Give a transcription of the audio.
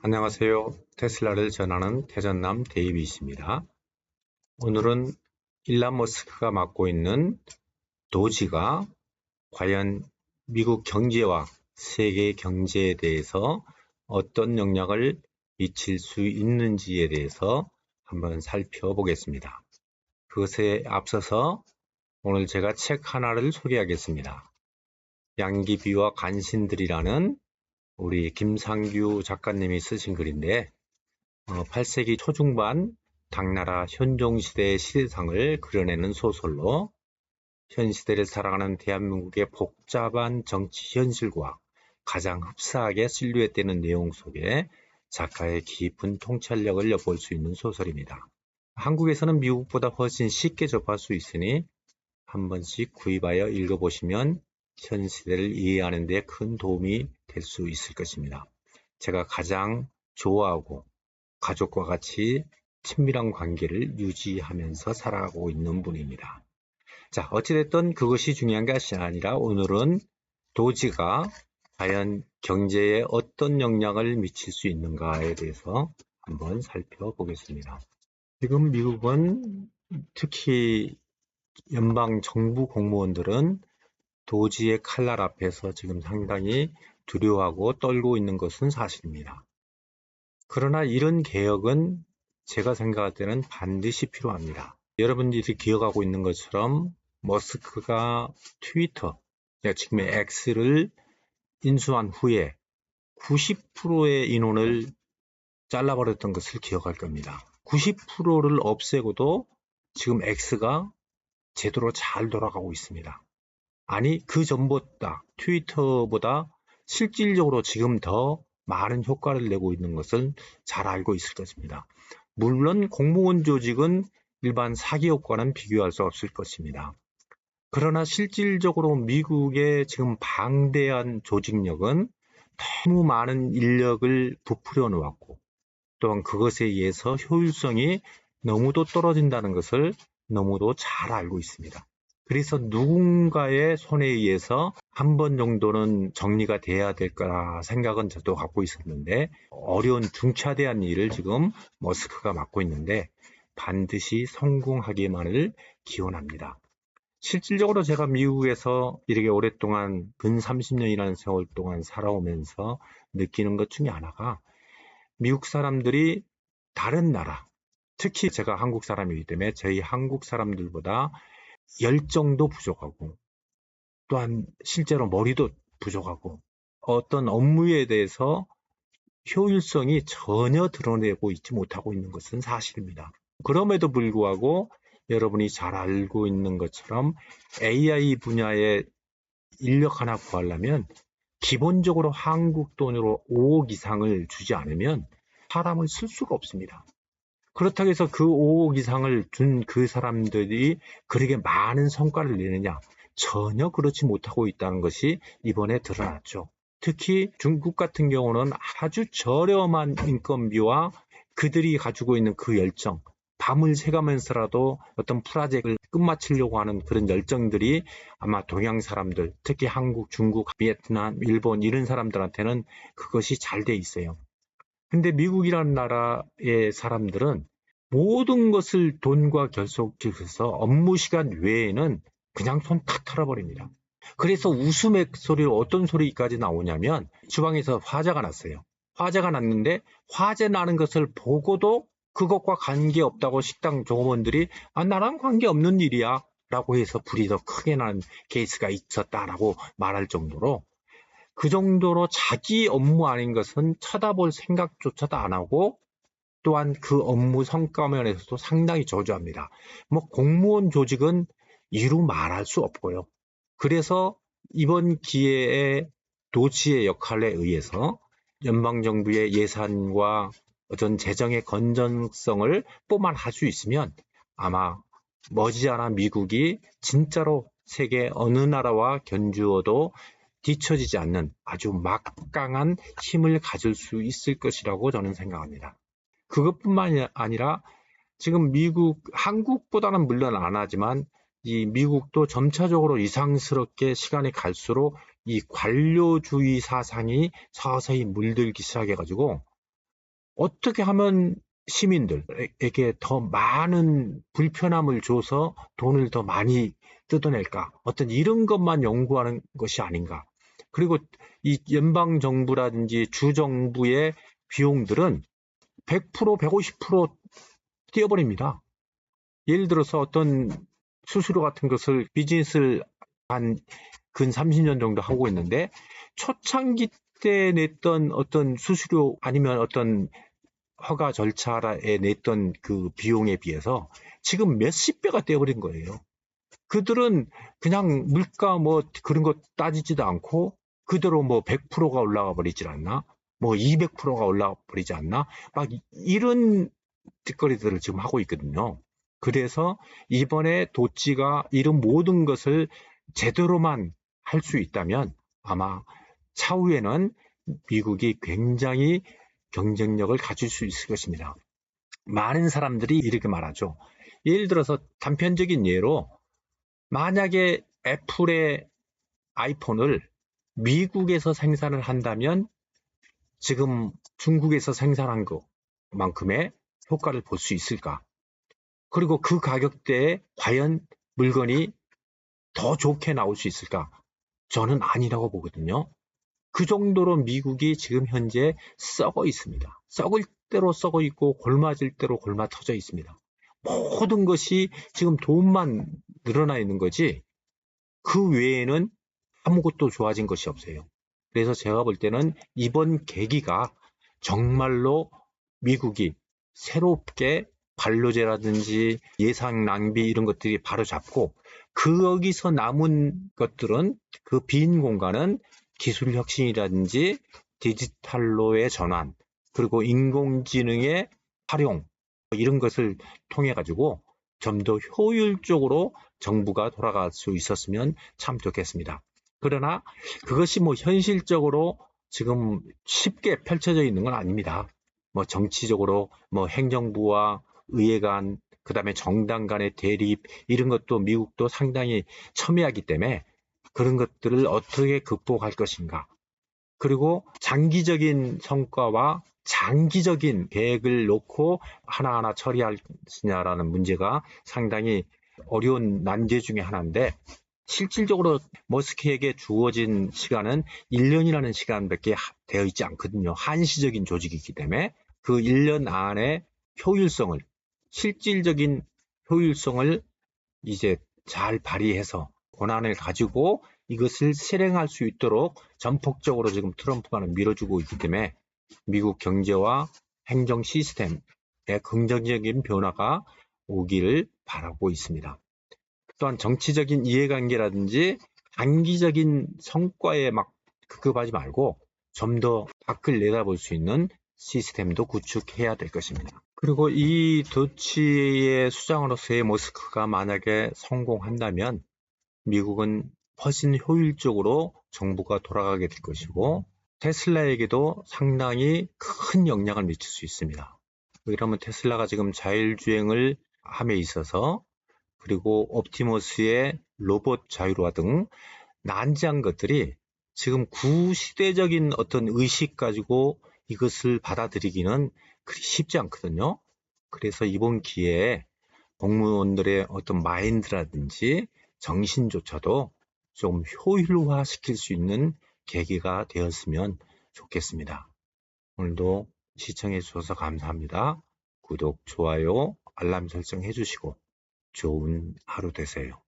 안녕하세요. 테슬라를 전하는 태전남 데이빗입니다. 오늘은 일론 머스크가 맡고 있는 도지가 과연 미국 경제와 세계 경제에 대해서 어떤 영향을 미칠 수 있는지에 대해서 한번 살펴보겠습니다. 그것에 앞서서 오늘 제가 책 하나를 소개하겠습니다. 양귀비와 간신들이라는 우리 김상규 작가님이 쓰신 글인데 8세기 초중반 당나라 현종시대의 시대상을 그려내는 소설로 현 시대를 살아가는 대한민국의 복잡한 정치 현실과 가장 흡사하게 실루엣되는 내용 속에 작가의 깊은 통찰력을 엿볼 수 있는 소설입니다. 한국에서는 미국보다 훨씬 쉽게 접할 수 있으니 한 번씩 구입하여 읽어보시면 현 시대를 이해하는 데 큰 도움이 될 수 있을 것입니다. 제가 가장 좋아하고 가족과 같이 친밀한 관계를 유지하면서 살아가고 있는 분입니다. 자, 어찌됐든 그것이 중요한 것이 아니라 오늘은 도지가 과연 경제에 어떤 영향을 미칠 수 있는가에 대해서 한번 살펴보겠습니다. 지금 미국은 특히 연방 정부 공무원들은 도지의 칼날 앞에서 지금 상당히 두려워하고 떨고 있는 것은 사실입니다. 그러나 이런 개혁은 제가 생각할 때는 반드시 필요합니다. 여러분들이 기억하고 있는 것처럼 머스크가 트위터, 지금의 X를 인수한 후에 90%의 인원을 잘라버렸던 것을 기억할 겁니다. 90%를 없애고도 지금 X가 제대로 잘 돌아가고 있습니다. 아니, 그 전보다 트위터보다 실질적으로 지금 더 많은 효과를 내고 있는 것을 잘 알고 있을 것입니다. 물론 공무원 조직은 일반 사기업과는 비교할 수 없을 것입니다. 그러나 실질적으로 미국의 지금 방대한 조직력은 너무 많은 인력을 부풀려 놓았고 또한 그것에 의해서 효율성이 너무도 떨어진다는 것을 너무도 잘 알고 있습니다. 그래서 누군가의 손에 의해서 한 번 정도는 정리가 돼야 될 거라 생각은 저도 갖고 있었는데 어려운 중차대한 일을 지금 머스크가 맡고 있는데 반드시 성공하기만을 기원합니다. 실질적으로 제가 미국에서 이렇게 오랫동안 근 30년이라는 세월 동안 살아오면서 느끼는 것 중에 하나가 미국 사람들이 다른 나라, 특히 제가 한국 사람이기 때문에 저희 한국 사람들보다 열정도 부족하고 또한 실제로 머리도 부족하고 어떤 업무에 대해서 효율성이 전혀 드러내고 있지 못하고 있는 것은 사실입니다. 그럼에도 불구하고 여러분이 잘 알고 있는 것처럼 AI 분야에 인력 하나 구하려면 기본적으로 한국 돈으로 5억 이상을 주지 않으면 사람을 쓸 수가 없습니다. 그렇다고 해서 그 5억 이상을 준 그 사람들이 그렇게 많은 성과를 내느냐? 전혀 그렇지 못하고 있다는 것이 이번에 드러났죠. 특히 중국 같은 경우는 아주 저렴한 인건비와 그들이 가지고 있는 그 열정, 밤을 새가면서라도 어떤 프로젝트를 끝마치려고 하는 그런 열정들이 아마 동양 사람들, 특히 한국, 중국, 베트남, 일본 이런 사람들한테는 그것이 잘 돼 있어요. 근데 미국이라는 나라의 사람들은 모든 것을 돈과 결속해서 업무 시간 외에는 그냥 손 탁 털어버립니다. 그래서 웃음의 소리로 어떤 소리까지 나오냐면 주방에서 화재가 났어요. 화재가 났는데 화재 나는 것을 보고도 그것과 관계없다고 식당 종업원들이 나랑 관계없는 일이야 라고 해서 불이 더 크게 난 케이스가 있었다라고 말할 정도로 그 정도로 자기 업무 아닌 것은 쳐다볼 생각조차도 안 하고 또한 그 업무 성과 면에서도 상당히 저조합니다. 공무원 조직은 이루 말할 수 없고요. 그래서 이번 기회에 도지의 역할에 의해서 연방정부의 예산과 어떤 재정의 건전성을 뽀만할 수 있으면 아마 머지않아 미국이 진짜로 세계 어느 나라와 견주어도 뒤처지지 않는 아주 막강한 힘을 가질 수 있을 것이라고 저는 생각합니다. 그것뿐만 아니라 지금 미국, 한국보다는 물론 안 하지만 이 미국도 점차적으로 이상스럽게 시간이 갈수록 이 관료주의 사상이 서서히 물들기 시작해가지고 어떻게 하면 시민들에게 더 많은 불편함을 줘서 돈을 더 많이 뜯어낼까? 어떤 이런 것만 연구하는 것이 아닌가? 그리고 이 연방정부라든지 주정부의 비용들은 100%, 150% 뛰어버립니다. 예를 들어서 어떤 수수료 같은 것을 비즈니스를 한 근 30년 정도 하고 있는데 초창기 때 냈던 어떤 수수료 아니면 어떤 허가 절차에 냈던 그 비용에 비해서 지금 몇십 배가 떼어버린 거예요. 그들은 그냥 물가 뭐 그런 거 따지지도 않고 그대로 뭐 100%가 올라가 버리질 않나? 뭐 200%가 올라가 버리지 않나? 막 이런 짓거리들을 지금 하고 있거든요. 그래서 이번에 도찌가 이런 모든 것을 제대로만 할 수 있다면 아마 차후에는 미국이 굉장히 경쟁력을 가질 수 있을 것입니다. 많은 사람들이 이렇게 말하죠. 예를 들어서 단편적인 예로 만약에 애플의 아이폰을 미국에서 생산을 한다면 지금 중국에서 생산한 것만큼의 효과를 볼 수 있을까? 그리고 그 가격대에 과연 물건이 더 좋게 나올 수 있을까? 저는 아니라고 보거든요. 그 정도로 미국이 지금 현재 썩어 있습니다. 썩을 대로 썩어 있고 골맞을 대로 골마 터져 있습니다. 모든 것이 지금 돈만 늘어나 있는 거지 그 외에는 아무것도 좋아진 것이 없어요. 그래서 제가 볼 때는 이번 계기가 정말로 미국이 새롭게 관료제라든지 예산 낭비 이런 것들이 바로잡고 거기서 남은 것들은 그 빈 공간은 기술 혁신이라든지 디지털로의 전환 그리고 인공지능의 활용 이런 것을 통해 가지고 좀 더 효율적으로 정부가 돌아갈 수 있었으면 참 좋겠습니다. 그러나 그것이 뭐 현실적으로 지금 쉽게 펼쳐져 있는 건 아닙니다. 뭐 정치적으로 뭐 행정부와 의회 간 그다음에 정당 간의 대립 이런 것도 미국도 상당히 첨예하기 때문에 그런 것들을 어떻게 극복할 것인가. 그리고 장기적인 성과와 장기적인 계획을 놓고 하나하나 처리할 것이냐라는 문제가 상당히 어려운 난제 중에 하나인데 실질적으로 머스크에게 주어진 시간은 1년이라는 시간밖에 되어 있지 않거든요. 한시적인 조직이기 때문에 그 1년 안에 효율성을 실질적인 효율성을 이제 잘 발휘해서 권한을 가지고 이것을 실행할 수 있도록 전폭적으로 지금 트럼프가 밀어주고 있기 때문에 미국 경제와 행정 시스템에 긍정적인 변화가 오기를 바라고 있습니다. 또한 정치적인 이해관계라든지 단기적인 성과에 막 급급하지 말고 좀 더 밖을 내다볼 수 있는 시스템도 구축해야 될 것입니다. 그리고 이 도치의 수장으로서의 머스크가 만약에 성공한다면 미국은 훨씬 효율적으로 정부가 돌아가게 될 것이고 테슬라에게도 상당히 큰 영향을 미칠 수 있습니다. 왜냐하면 테슬라가 지금 자율주행을 함에 있어서 그리고 옵티머스의 로봇 자율화 등 난제한 것들이 지금 구시대적인 어떤 의식 가지고 이것을 받아들이기는 그리 쉽지 않거든요. 그래서 이번 기회에 공무원들의 어떤 마인드라든지 정신조차도 좀 효율화시킬 수 있는 계기가 되었으면 좋겠습니다. 오늘도 시청해 주셔서 감사합니다. 구독, 좋아요, 알람 설정 해주시고 좋은 하루 되세요.